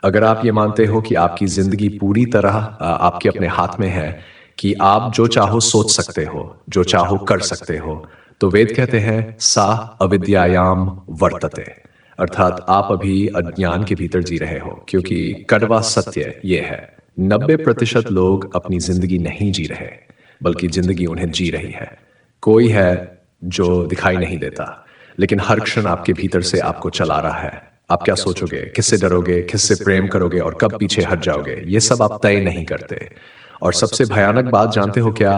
अगर आप ये मानते हो कि आपकी जिंदगी पूरी तरह आपके अपने हाथ में है, कि आप जो चाहो सोच सकते हो, जो चाहो कर सकते हो, तो वेद कहते हैं सा अविद्यायाम वर्तते, अर्थात आप अभी अज्ञान के भीतर जी रहे हो, क्योंकि कड़वा सत्य ये है 90% लोग अपनी जिंदगी नहीं जी रहे, बल्कि जिंदगी उन्हें जी रही है। कोई है जो दिखाई नहीं देता, लेकिन हर क्षण आपके भीतर से आपको चला रहा है। आप क्या सोचोगे, किससे डरोगे, किससे प्रेम करोगे और कब पीछे हट जाओगे, ये सब आप तय नहीं करते। और सबसे भयानक बात जानते हो क्या?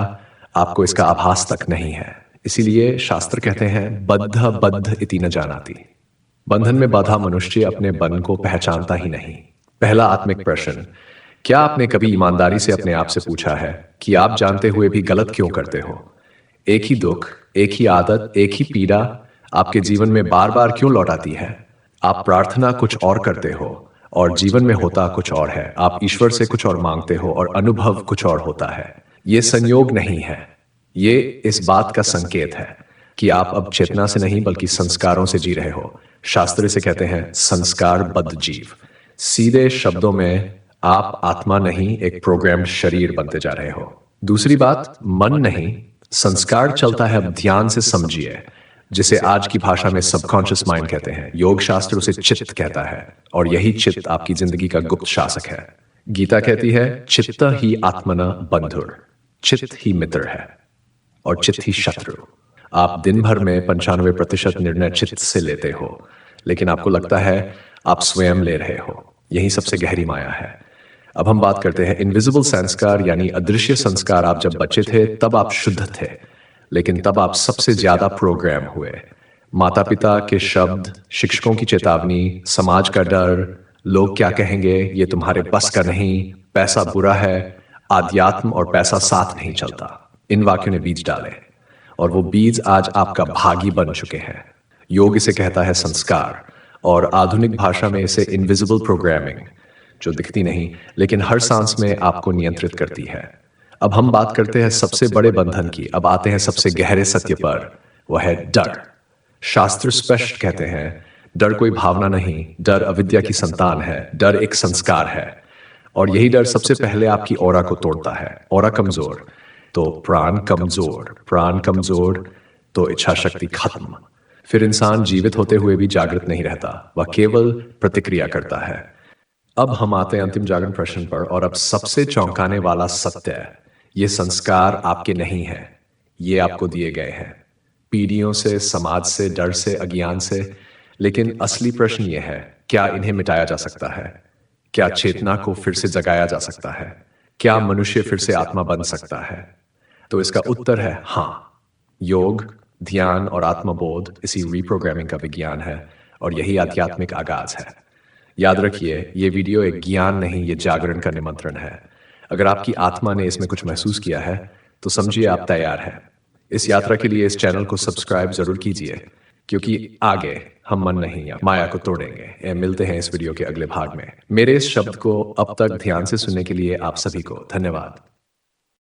आपको इसका आभास तक नहीं है। इसीलिए शास्त्र कहते हैं बद्ध बद्ध इति न जानाति। बंधन में बाधा मनुष्य अपने बन को पहचानता ही नहीं। पहला आत्मिक प्रश्न, क्या आपने कभी ईमानदारी से अपने आप से पूछा है कि आप जानते हुए भी गलत क्यों करते हो? एक ही दुख, एक ही आदत, एक ही पीड़ा आपके जीवन में बार बार क्यों लौटाती है? आप प्रार्थना कुछ और करते हो और जीवन में होता कुछ और है। आप ईश्वर से कुछ और मांगते हो और अनुभव कुछ और होता है। ये संयोग नहीं है, ये इस बात का संकेत है कि आप अब चेतना से नहीं बल्कि संस्कारों से जी रहे हो। शास्त्र से कहते हैं संस्कारबद्ध जीव। सीधे शब्दों में आप आत्मा नहीं, एक प्रोग्राम्ड शरीर बनते जा रहे हो। दूसरी बात, मन नहीं, संस्कार चलता है अब ध्यान से समझिए, जिसे आज की भाषा में सबकॉन्शियस माइंड कहते हैं। योग शास्त्र उसे चित्त कहता है, और यही चित्त आपकी जिंदगी का गुप्त शासक है। गीता कहती है चित्त ही आत्मना बंधुर, चित्त ही मित्र है और चित्त ही शत्रु। आप दिन भर में 95% निर्णय चित्त से लेते हो, लेकिन आपको लगता है आप स्वयं ले रहे हो। यही सबसे गहरी माया है। अब हम बात करते हैं इनविजिबल संस्कार, यानी अदृश्य संस्कार। आप जब बच्चे थे तब आप शुद्ध थे, लेकिन तब आप सबसे ज्यादा प्रोग्राम हुए। माता पिता के शब्द, शिक्षकों की चेतावनी, समाज का डर, लोग क्या कहेंगे, ये तुम्हारे बस का नहीं, पैसा बुरा है, आध्यात्म और पैसा साथ नहीं चलता। इन वाक्यों ने बीज डाले, और वो बीज आज आपका भागी बन चुके हैं। योग इसे कहता है संस्कार, और आधुनिक भाषा में इसे इनविजिबल प्रोग्रामिंग, जो दिखती नहीं लेकिन हर सांस में आपको नियंत्रित करती है। अब हम बात करते हैं सबसे बड़े बंधन की। अब आते हैं सबसे गहरे सत्य पर, वह है डर। शास्त्र स्पष्ट कहते हैं डर कोई भावना नहीं, डर अविद्या की संतान है, डर एक संस्कार है। और यही डर सबसे पहले आपकी ऑरा को तोड़ता है। ऑरा कमजोर तो प्राण कमजोर, प्राण कमजोर तो इच्छा शक्ति खत्म। फिर इंसान जीवित होते हुए भी जागृत नहीं रहता, वह केवल प्रतिक्रिया करता है। अब हम आते हैं अंतिम जागरण प्रश्न पर, और अब सबसे चौंकाने वाला सत्य, ये संस्कार आपके नहीं है, ये आपको दिए गए हैं पीढ़ियों से, समाज से, डर से, अज्ञान से। लेकिन असली प्रश्न ये है, क्या इन्हें मिटाया जा सकता है? क्या चेतना को फिर से जगाया जा सकता है? क्या मनुष्य फिर से आत्मा बन सकता है? तो इसका उत्तर है हाँ। योग, ध्यान और आत्मबोध इसी रीप्रोग्रामिंग का विज्ञान है, और यही आध्यात्मिक आगाज है। याद रखिए, ये वीडियो एक ज्ञान नहीं, ये जागरण का निमंत्रण है। अगर आपकी आत्मा ने इसमें कुछ महसूस किया है तो समझिए आप तैयार हैं। इस यात्रा के लिए इस चैनल को सब्सक्राइब जरूर कीजिए, क्योंकि आगे हम मन नहीं या माया को तोड़ेंगे। मिलते हैं इस वीडियो के अगले भाग में। मेरे इस शब्द को अब तक ध्यान से सुनने के लिए आप सभी को धन्यवाद।